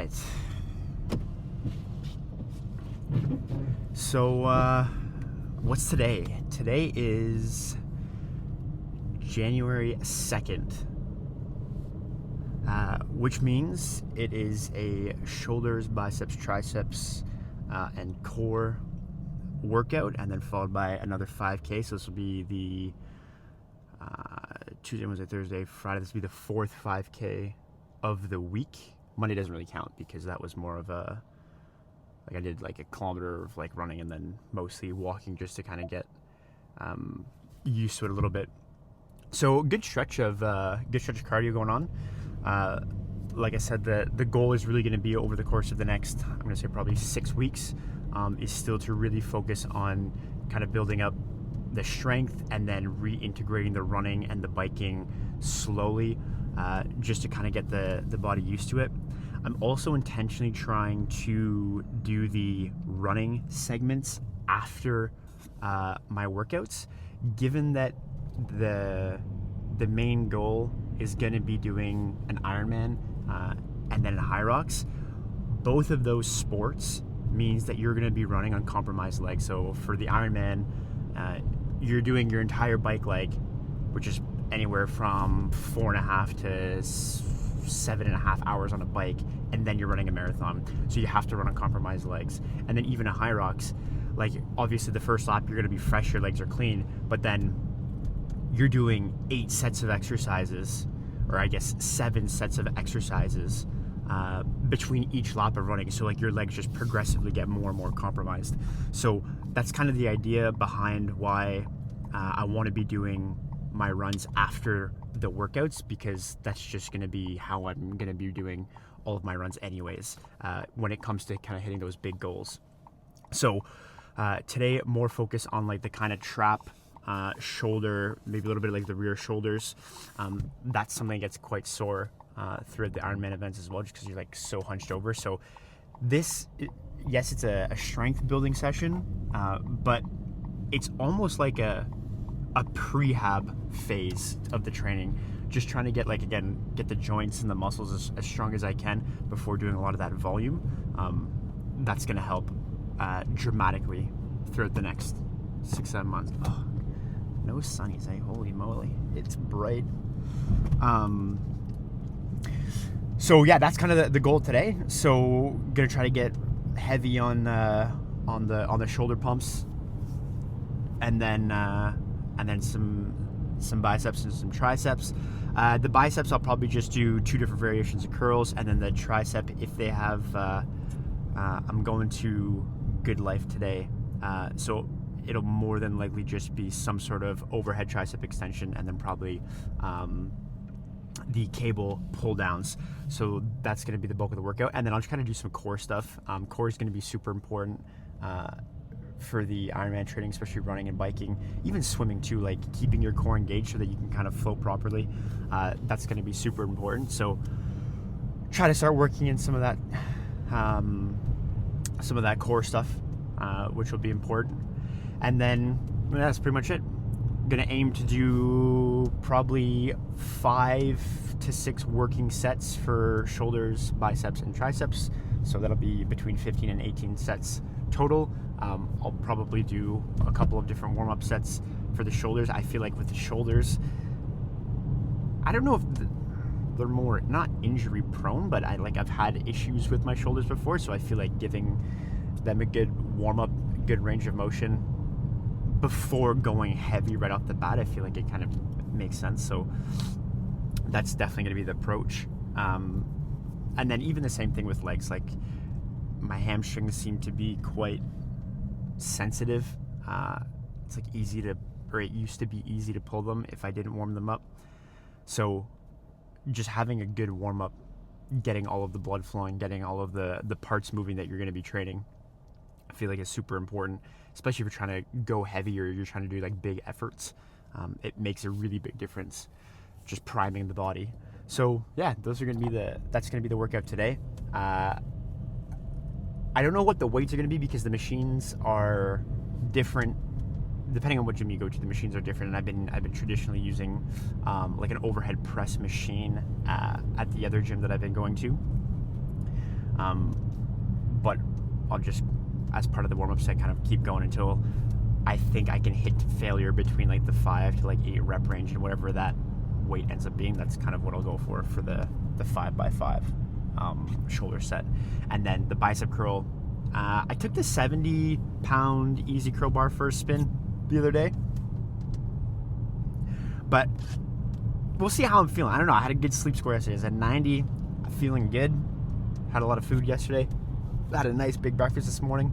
right. So, what's today? Today is January 2nd, which means it is a shoulders, biceps, triceps, and core workout, and then followed by another 5K. So this will be the Tuesday, Wednesday, Thursday, Friday. This will be the fourth 5K of the week. Monday doesn't really count because that was more of a, like I did like a kilometer of like running and then mostly walking just to kind of get used to it a little bit. So good stretch of cardio going on. Like I said, the goal is really going to be over the course of the next, I'm going to say probably 6 weeks, is still to really focus on kind of building up the strength and then reintegrating the running and the biking slowly, just to kind of get the body used to it. I'm also intentionally trying to do the running segments after my workouts, given that the main goal is going to be doing an Ironman and then a High Rocks. Both of those sports means that you're going to be running on compromised legs. So for the Ironman, you're doing your entire bike leg, which is anywhere from 4.5 to 7.5 hours on a bike, and then you're running a marathon. So you have to run on compromised legs. And then even a High Rocks, like obviously the first lap you're going to be fresh, your legs are clean, but then you're doing 8 sets of exercises, or I guess 7 sets of exercises between each lap of running. So like your legs just progressively get more and more compromised. So that's kind of the idea behind why I want to be doing my runs after the workouts, because that's just going to be how I'm going to be doing all of my runs anyways, when it comes to kind of hitting those big goals. So today, more focus on like the kind of trap, shoulder, maybe a little bit like the rear shoulders. That's something that gets quite sore throughout the Ironman events as well, just because you're like so hunched over. So this, yes, it's a strength building session, but it's almost like a prehab phase of the training, just trying to get, like, again, get the joints and the muscles as strong as I can before doing a lot of that volume. That's going to help dramatically throughout the next 6-7 months. Oh, no sunnies, eh? Holy moly, it's bright. So yeah, that's kind of the goal today. So gonna try to get heavy on the shoulder pumps, and then some biceps and some triceps. The biceps I'll probably just do 2 different variations of curls, and then the tricep, if they have, I'm going to Good Life today, so it'll more than likely just be some sort of overhead tricep extension, and then probably the cable pull downs. So that's going to be the bulk of the workout, and then I'll just kind of do some core stuff. Core is going to be super important for the Ironman training, especially running and biking, even swimming too, like keeping your core engaged so that you can kind of float properly. That's going to be super important. So try to start working in some of that core stuff, which will be important. And then that's pretty much it. Gonna aim to do probably 5 to 6 working sets for shoulders, biceps, and triceps. So that'll be between 15 and 18 sets total. I'll probably do a couple of different warm-up sets for the shoulders. I feel like with the shoulders, I don't know if they're more, not injury prone, but I've had issues with my shoulders before, so I feel like giving them a good warm-up, good range of motion before going heavy right off the bat, I feel like it kind of makes sense. So that's definitely going to be the approach. And then even the same thing with legs. Like my hamstrings seem to be quite sensitive. It's like it used to be easy to pull them if I didn't warm them up. So just having a good warm up, getting all of the blood flowing, getting all of the parts moving that you're going to be training, I feel like it's super important, especially if you're trying to go heavy or you're trying to do like big efforts. It makes a really big difference, just priming the body. So yeah, that's going to be the workout today. I don't know what the weights are going to be because the machines are different depending on what gym you go to. The machines are different, and I've been traditionally using like an overhead press machine at the other gym that I've been going to. But I'll just, as part of the warm-up set, kind of keep going until I think I can hit failure between like the 5 to like 8 rep range, and whatever that weight ends up being, that's kind of what I'll go for the 5x5 shoulder set. And then the bicep curl, I took the 70-pound easy curl bar for a spin the other day, but we'll see how I'm feeling. I don't know. I had a good sleep score yesterday. I was at 90. I'm feeling good. Had a lot of food yesterday. Had a nice big breakfast this morning.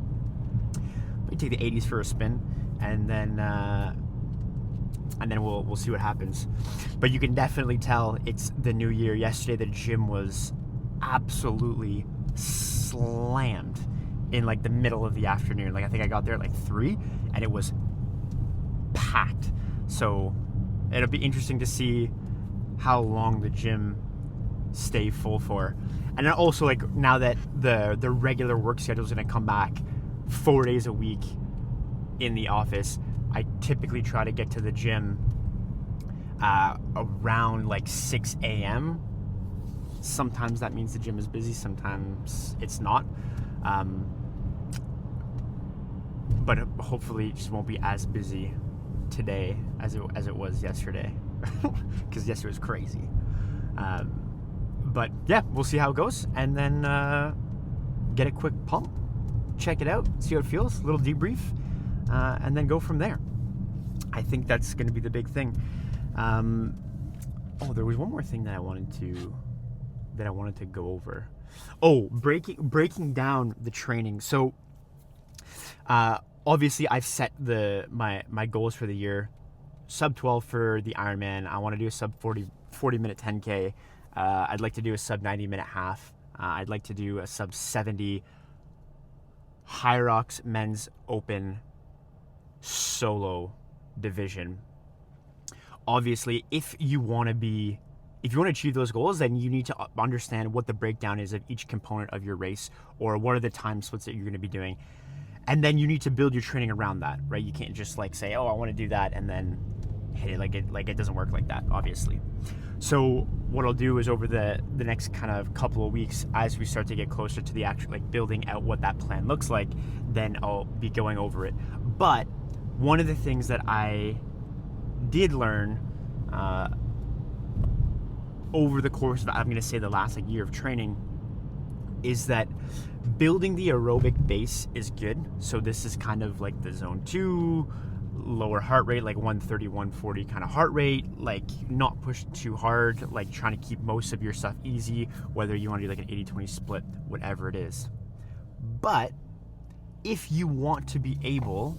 We take the 80s for a spin, and then we'll see what happens. But you can definitely tell it's the new year. Yesterday the gym was absolutely slammed in like the middle of the afternoon. Like I think I got there at like 3, and it was packed. So it'll be interesting to see how long the gym stay full for. And then also, like, now that the regular work schedule is going to come back 4 days a week in the office, I typically try to get to the gym around like 6 a.m. Sometimes that means the gym is busy, sometimes it's not. But hopefully it just won't be as busy today as it was yesterday, because yesterday was crazy. But yeah, we'll see how it goes, and then get a quick pump, check it out, see how it feels, a little debrief, and then go from there. I think that's going to be the big thing. There was one more thing that I wanted to go over. Breaking down the training. So obviously I've set my goals for the year: sub 12 for the Ironman. I want to do a sub 40 minute 10K. I'd like to do a sub 90 minute half. I'd like to do a sub 70 Hyrox Men's Open solo division. Obviously, if you want to achieve those goals, then you need to understand what the breakdown is of each component of your race, or what are the time splits that you're going to be doing. And then you need to build your training around that, right? You can't just like say, oh, I want to do that, and then hit it. Like it doesn't work like that, obviously. So what I'll do is over the next kind of couple of weeks, as we start to get closer to the actual like building out what that plan looks like, then I'll be going over it. But one of the things that I did learn over the course of, I'm going to say, the last like year of training, is that building the aerobic base is good. So this is kind of like the zone 2, lower heart rate, like 130, 140 kind of heart rate, like not push too hard, like trying to keep most of your stuff easy, whether you want to do like an 80-20 split, whatever it is. But if you want to be able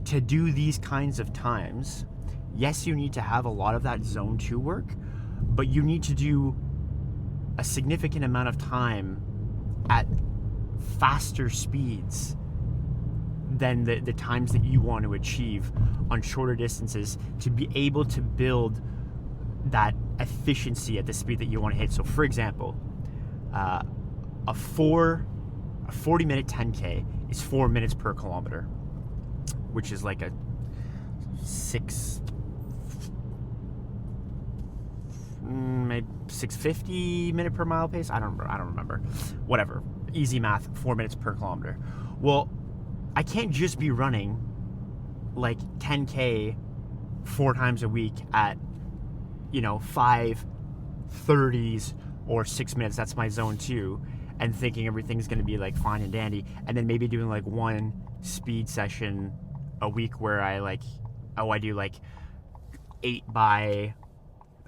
to do these kinds of times, yes, you need to have a lot of that zone 2 work, but you need to do a significant amount of time at faster speeds than the times that you want to achieve on shorter distances, to be able to build that efficiency at the speed that you want to hit. So for example, a 40-minute 10K is 4 minutes per kilometer, which is like a 650 minute per mile pace. I don't remember. Whatever. Easy math, 4 minutes per kilometer. Well, I can't just be running like 10K 4 times a week at, 5:30s or 6 minutes. That's my zone 2, and thinking everything's going to be like fine and dandy, and then maybe doing like one speed session a week where I do like 8 by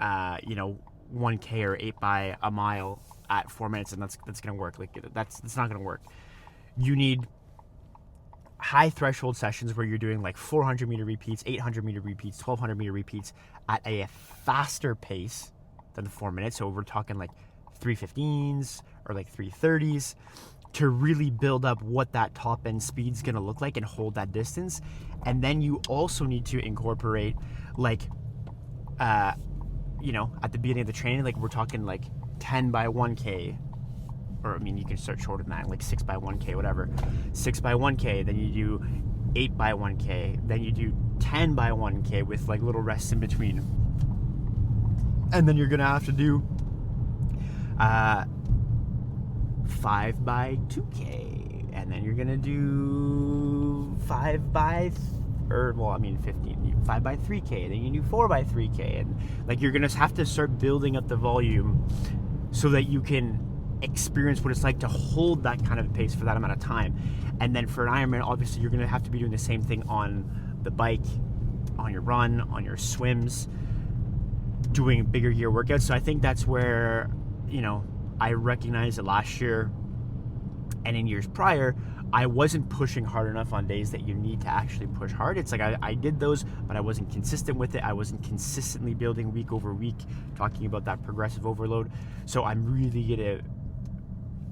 1K or 8 by a mile at 4 minutes, and that's going to work. Like that's not going to work. You need high threshold sessions where you're doing like 400 meter repeats, 800 meter repeats, 1200 meter repeats at a faster pace than the 4 minutes. So we're talking like 3:15s or like 3:30s, to really build up what that top end speed's gonna look like and hold that distance. And then you also need to incorporate like at the beginning of the training, like we're talking like 10 by 1K, or I mean you can start shorter than that, like 6 by 1K, whatever. 6 by 1K, then you do 8 by 1K, then you do 10 by 1K with like little rests in between. And then you're gonna have to do 5 by 2K, and then you're gonna do 5 by 15, 5 by 3K, and then you do 4 by 3K, and like you're gonna have to start building up the volume so that you can experience what it's like to hold that kind of pace for that amount of time. And then for an Ironman, obviously you're gonna have to be doing the same thing on the bike, on your run, on your swims, doing bigger gear workouts. So I think that's where, you know, I recognized that last year and in years prior, I wasn't pushing hard enough on days that you need to actually push hard. It's like I did those, but I wasn't consistent with it. I wasn't consistently building week over week, talking about that progressive overload. So I'm really gonna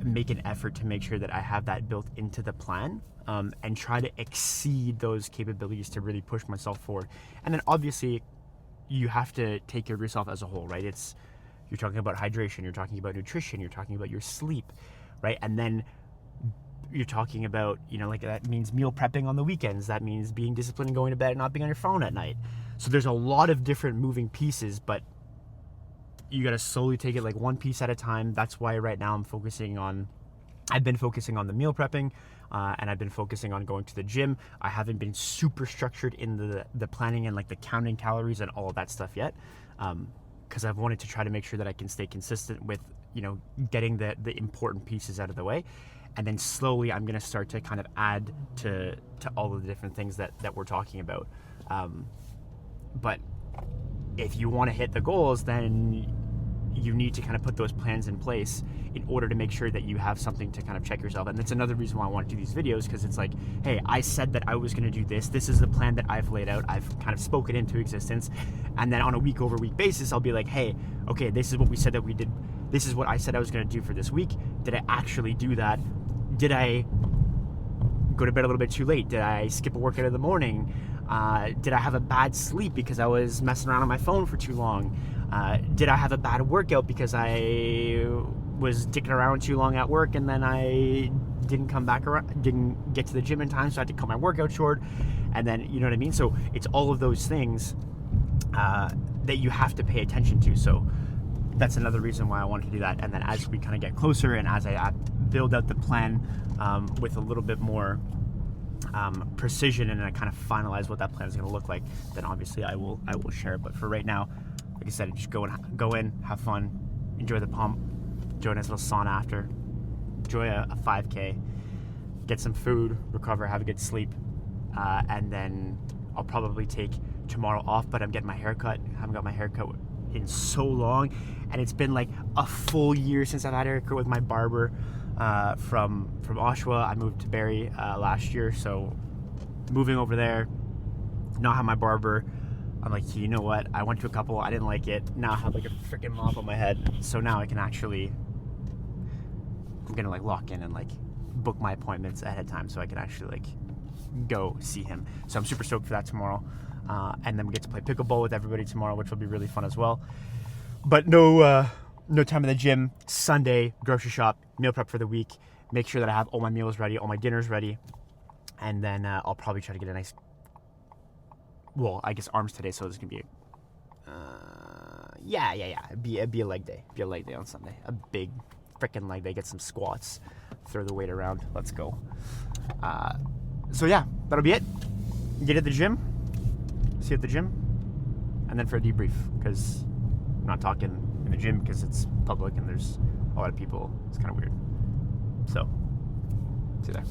make an effort to make sure that I have that built into the plan, and try to exceed those capabilities to really push myself forward. And then obviously you have to take care of yourself as a whole, right? You're talking about hydration, you're talking about nutrition, you're talking about your sleep, right? And then you're talking about, you know, like that means meal prepping on the weekends. That means being disciplined and going to bed and not being on your phone at night. So there's a lot of different moving pieces, but you got to slowly take it like one piece at a time. That's why right now I've been focusing on the meal prepping, and I've been focusing on going to the gym. I haven't been super structured in the planning and like the counting calories and all of that stuff yet, because I've wanted to try to make sure that I can stay consistent with, you know, getting the important pieces out of the way. And then slowly I'm going to start to kind of add to all of the different things that we're talking about. But if you want to hit the goals, then you need to kind of put those plans in place in order to make sure that you have something to kind of check yourself. And that's another reason why I want to do these videos, because it's like, hey, I said that I was going to do this. This is the plan that I've laid out. I've kind of spoken into existence. And then on a week over week basis, I'll be like, hey, okay, this is what we said that we did. This is what I said I was going to do for this week. Did I actually do that? Did I go to bed a little bit too late? Did I skip a workout in the morning? Did I have a bad sleep because I was messing around on my phone for too long? Did I have a bad workout because I was dicking around too long at work and then I didn't come back around, didn't get to the gym in time, so I had to cut my workout short? And then, you know what I mean? So it's all of those things that you have to pay attention to. So that's another reason why I wanted to do that. And then as we kind of get closer and as I build out the plan with a little bit more precision, and I kind of finalize what that plan is going to look like, then obviously I will share it. But for right now, like I said, just go in, have fun, enjoy the pump, enjoy a nice little sauna after, enjoy a 5K, get some food, recover, have a good sleep, and then I'll probably take tomorrow off. But I'm getting my hair cut. I haven't got my hair cut in so long, and it's been like a full year since I've had a haircut with my barber from Oshawa. I moved to Barrie last year, so moving over there, not have my barber, I'm like, you know what, I went to a couple, I didn't like it, now I have like a freaking mop on my head, so now I'm gonna like lock in and like book my appointments ahead of time so I can actually like go see him. So I'm super stoked for that tomorrow, and then we get to play pickleball with everybody tomorrow, which will be really fun as well. But no time in the gym. Sunday, grocery shop, meal prep for the week, make sure that I have all my meals ready, all my dinners ready, and then I'll probably try to get a nice, well, I guess arms today, so it's gonna be it'd be a leg day. Be a leg day on Sunday. A big freaking leg day. Get some squats, throw the weight around. Let's go. So yeah, that'll be it. Get at the gym. See you at the gym, and then for a debrief, because I'm not talking in the gym because it's public and there's a lot of people. It's kind of weird. So, see you there.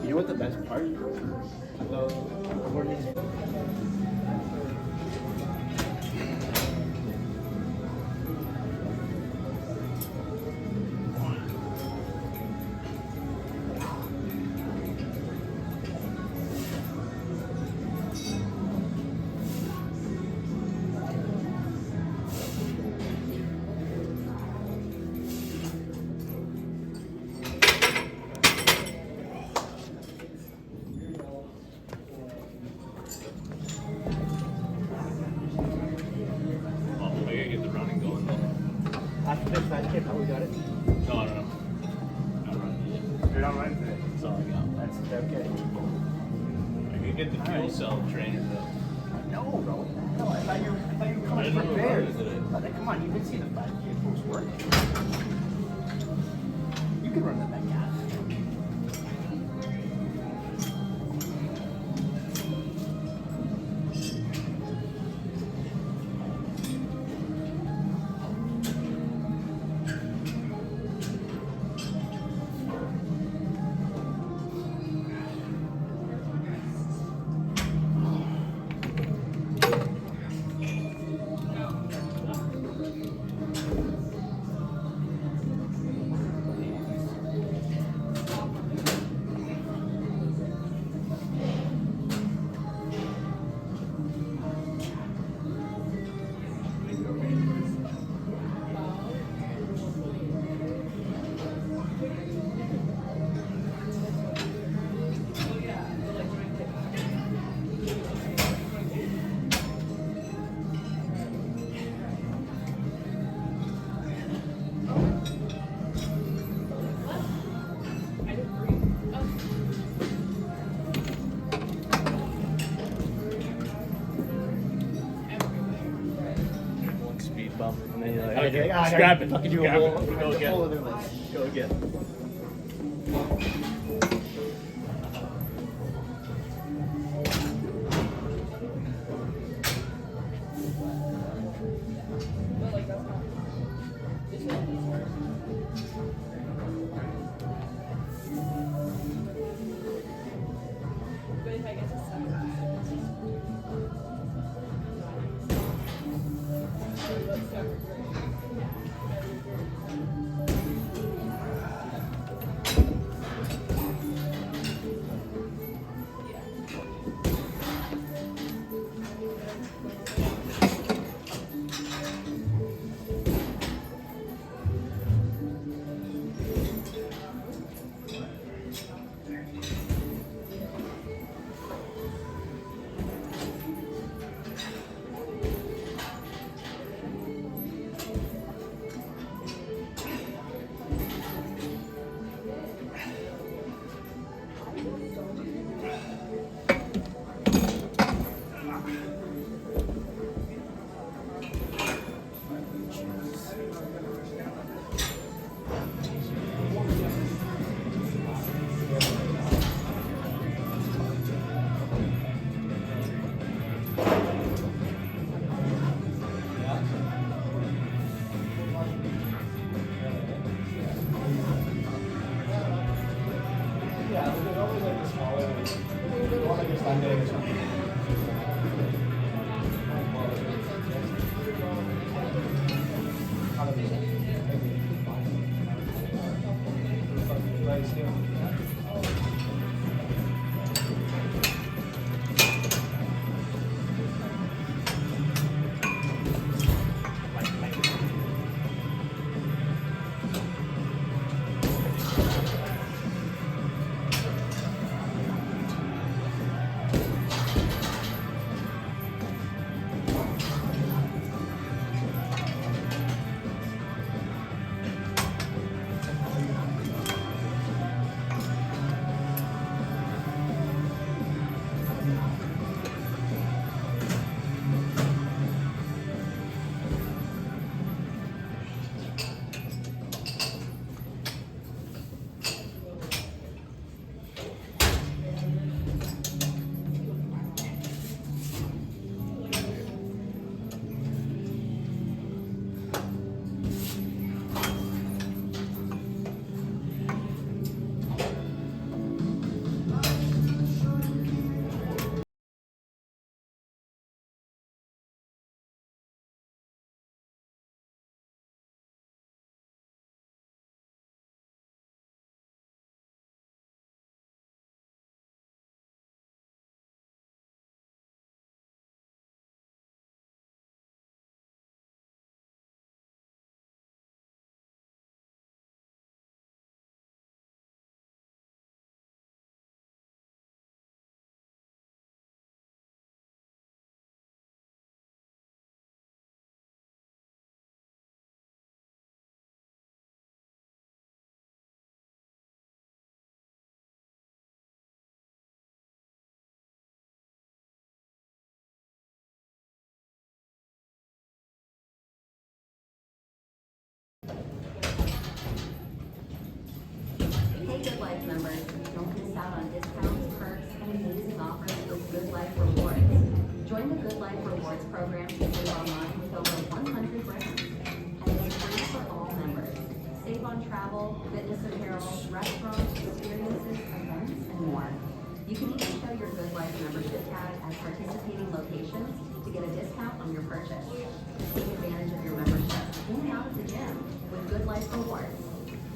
You know what the best part about recording is? not running today. That's all I got. That's okay. I could get the fuel cell trainer though. No, bro. No, I thought you were coming prepared. Come on, you can see the 5K post work. You can run the back out. And then you're like, Okay, just grab it. Fucking do Grab a it. whole, Go a again. whole other list. Go again. Hey Good Life members, don't miss out on discounts, perks, and amazing offers with Good Life Rewards. Join the Good Life Rewards program to save online with over 100 brands. And it's free for all members. Save on travel, fitness apparel, restaurants, experiences, events, and more. You can even show your Good Life membership tag at participating locations to get a discount on your purchase. Take advantage of your membership in and out of the gym with Good Life Rewards.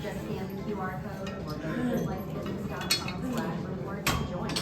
Just scan the QR code or go to goodlifefitness.com/rewards to join.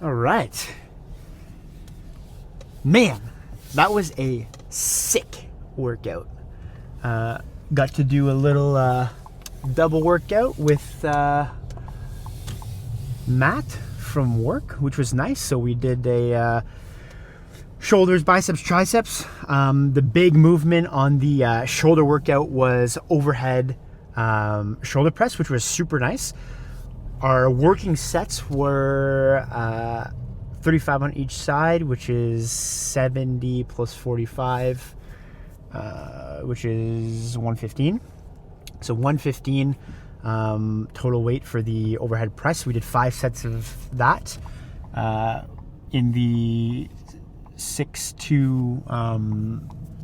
All right. Man, that was a sick workout. Got to do a little double workout with Matt from work, which was nice. So we did a shoulders, biceps, triceps. The big movement on the shoulder workout was overhead shoulder press, which was super nice. Our working sets were 35 on each side, which is 70 plus 45, which is 115. So 115 total weight for the overhead press. We did 5 sets of that in the 6 to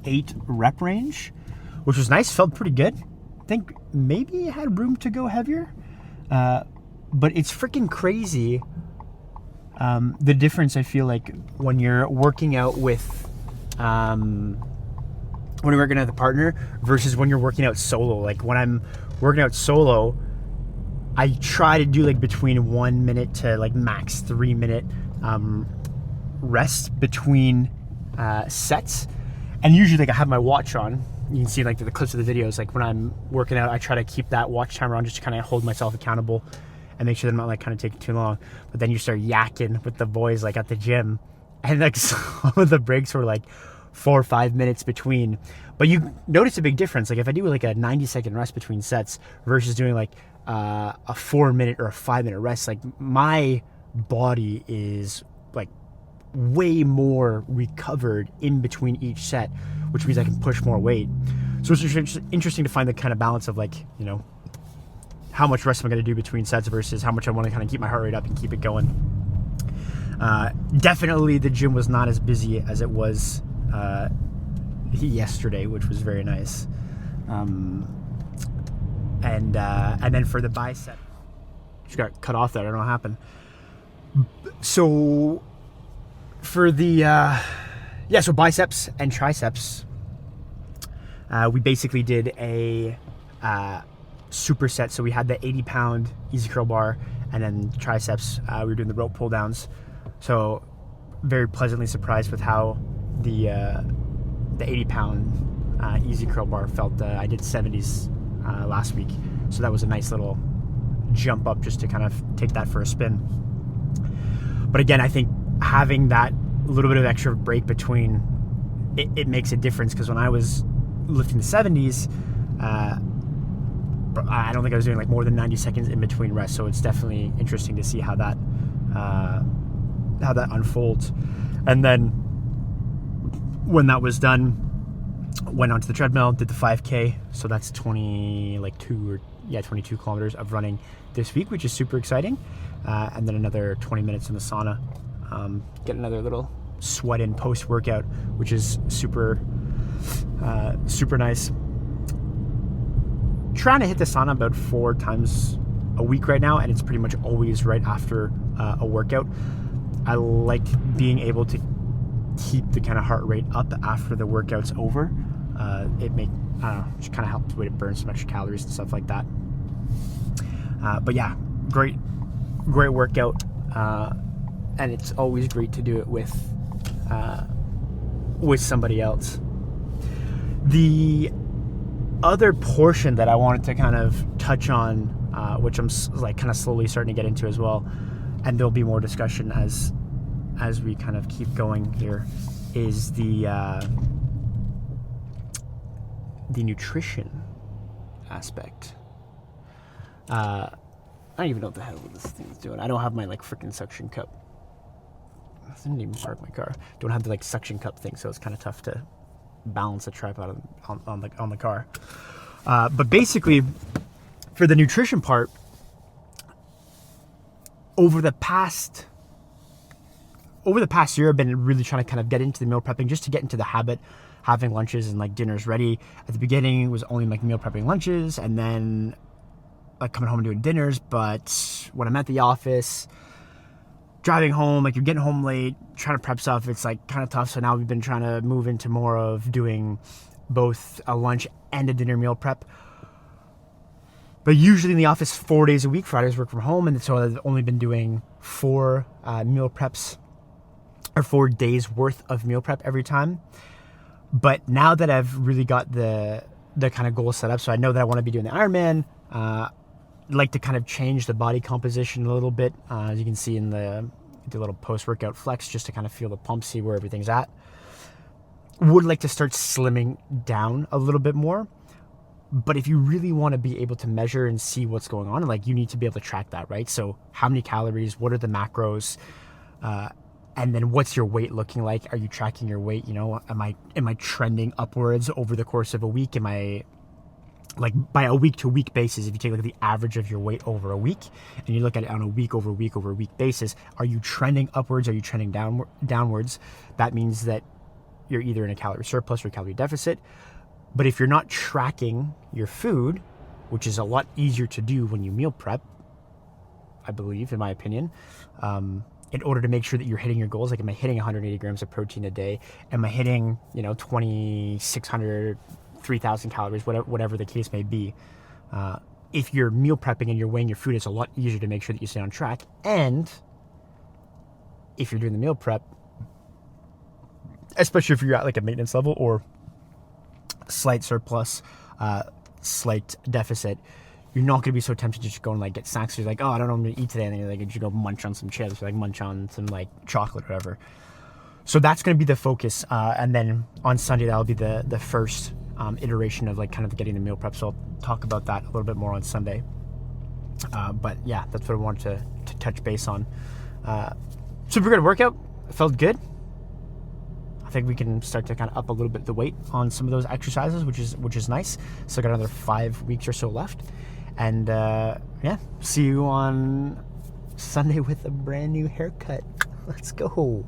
8 rep range, which was nice. Felt pretty good. I think maybe it had room to go heavier. But it's freaking crazy, the difference I feel like when you're working out with, when you're working out with a partner versus when you're working out solo. Like when I'm working out solo, I try to do like between 1 minute to like max 3 minute rest between sets. And usually like I have my watch on. You can see like the clips of the videos, like when I'm working out, I try to keep that watch timer on just to kind of hold myself accountable and make sure that I'm not like kind of taking too long. But then you start yakking with the boys like at the gym, and like some of the breaks were like 4 or 5 minutes between. But you notice a big difference. Like if I do like a 90-second rest between sets versus doing like a 4 minute or a 5 minute rest, like my body is like way more recovered in between each set, which means I can push more weight. So it's interesting to find the kind of balance of like, you know, how much rest am I going to do between sets versus how much I want to kind of keep my heart rate up and keep it going. Definitely the gym was not as busy as it was yesterday, which was very nice. And then for the bicep, just got cut off there. I don't know what happened. So for the so biceps and triceps, we basically did a superset. So we had the 80-pound easy curl bar, and then triceps, we were doing the rope pull downs. So very pleasantly surprised with how the 80-pound easy curl bar felt. I did 70s last week, so that was a nice little jump up just to kind of take that for a spin. But again, I think having that little bit of extra break between it makes a difference, because when I was lifting the 70s, I don't think I was doing like more than 90 seconds in between rests. So it's definitely interesting to see how that unfolds. And then when that was done, went onto the treadmill, did the 5K. So that's 22 kilometers of running this week, which is super exciting. And then another 20 minutes in the sauna. Get another little sweat in post-workout, which is super nice. Trying to hit the sauna about 4 times a week right now, and it's pretty much always right after a workout. I like being able to keep the kind of heart rate up after the workout's over. Just kind of helps with it burn some extra calories and stuff like that. But yeah, great workout, and it's always great to do it with somebody else. The other portion that I wanted to kind of touch on, which I'm like kind of slowly starting to get into as well, and there'll be more discussion as we kind of keep going here, is the nutrition aspect. I don't even know what the hell this thing's doing. I don't have my like freaking suction cup. I didn't even park my car. Don't have the like suction cup thing, so it's kind of tough to balance a tripod on the car. But basically, for the nutrition part, over the past year, I've been really trying to kind of get into the meal prepping, just to get into the habit, having lunches and like dinners ready. At the beginning, it was only like meal prepping lunches, and then like coming home and doing dinners. But when I'm at the office, driving home, like you're getting home late, trying to prep stuff, it's like kind of tough. So now we've been trying to move into more of doing both a lunch and a dinner meal prep. But usually in the office 4 days a week, Fridays work from home, and so I've only been doing 4 meal preps, or 4 days worth of meal prep every time. But now that I've really got the kind of goal set up, so I know that I want to be doing the Ironman, like to kind of change the body composition a little bit, as you can see in the little post-workout flex, just to kind of feel the pump, see where everything's at. Would like to start slimming down a little bit more. But if you really want to be able to measure and see what's going on, like you need to be able to track that, right? So how many calories, what are the macros, and then what's your weight looking like? Are you tracking your weight? You know, am I trending upwards over the course of a week? Am I, like, by a week to week basis, if you take a look at the average of your weight over a week and you look at it on a week over week over week basis, are you trending upwards? Are you trending downwards? That means that you're either in a calorie surplus or calorie deficit. But if you're not tracking your food, which is a lot easier to do when you meal prep, I believe, in my opinion, in order to make sure that you're hitting your goals, like am I hitting 180 grams of protein a day? Am I hitting, 2,600, 3,000 calories, whatever the case may be? If you're meal prepping and you're weighing your food, it's a lot easier to make sure that you stay on track. And if you're doing the meal prep, especially if you're at like a maintenance level or slight surplus, slight deficit, you're not going to be so tempted to just go and like get snacks. You're like, oh, I don't know what I'm going to eat today. And then you're like, you go munch on some chips, or like munch on some like chocolate or whatever. So that's going to be the focus. And then on Sunday, that'll be the first iteration of like kind of getting the meal prep. So I'll talk about that a little bit more on Sunday. But yeah, that's what I wanted to touch base on. Super good workout. It felt good. I think we can start to kind of up a little bit the weight on some of those exercises, which is nice. So got another 5 weeks or so left. And see you on Sunday with a brand new haircut. Let's go.